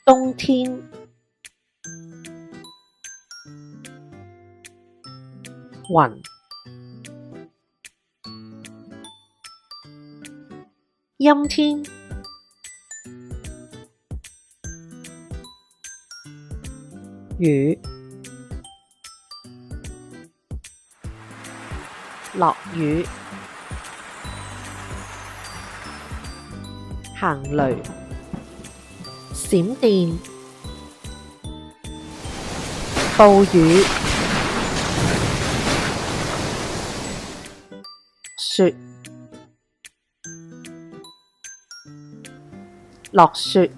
冬天。雲，陰天。雨，落雨。行雷，閃電。暴雨，雪，落雪。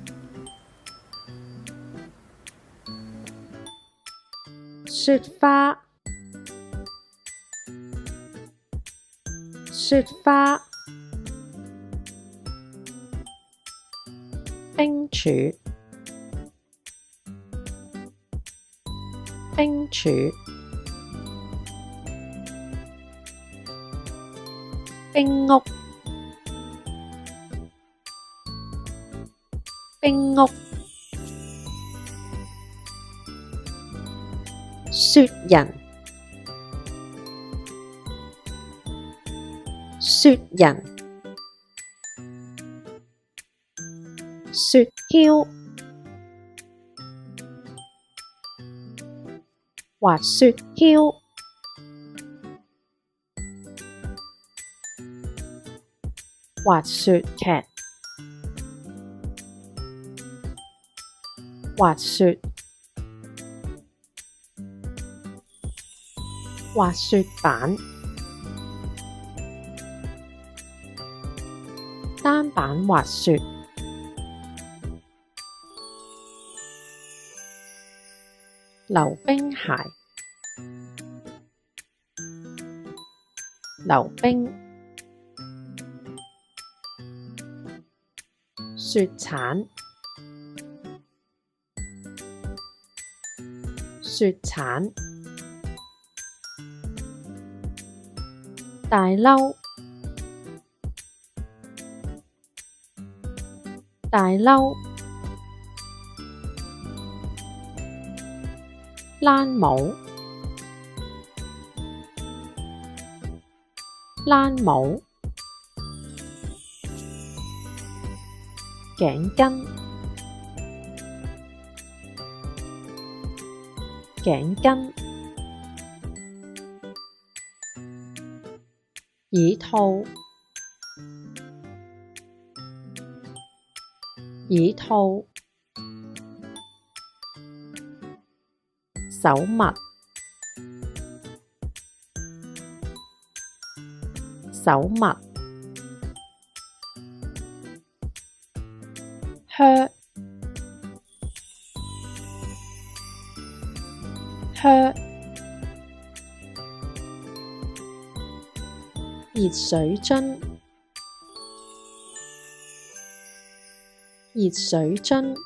雪花，雪花。冰柱，冰柱。冰屋，冰屋。雪人，雪人。雪橇，滑雪橇。滑雪屐，滑雪。滑雪板，單板滑雪。溜冰鞋，溜冰。雪鏟，雪鏟。大褸，大褸。冷帽，冷帽。頸巾，頸巾。耳套，耳套。手襪，手襪。靴，靴。熱水樽，熱水樽。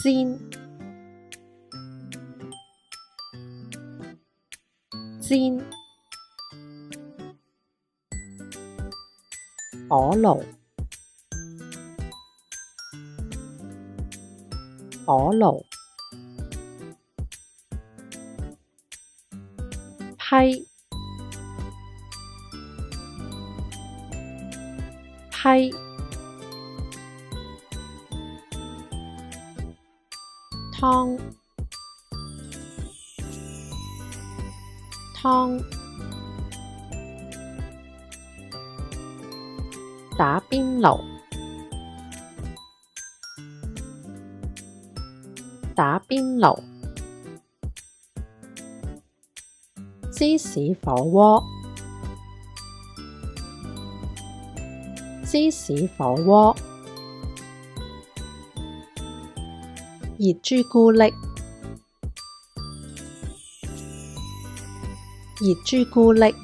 氈，氈。火爐，火爐。批，批。湯，湯。打邊爐，打邊爐。芝士火鍋，芝士火鍋。熱朱古力，熱朱古力。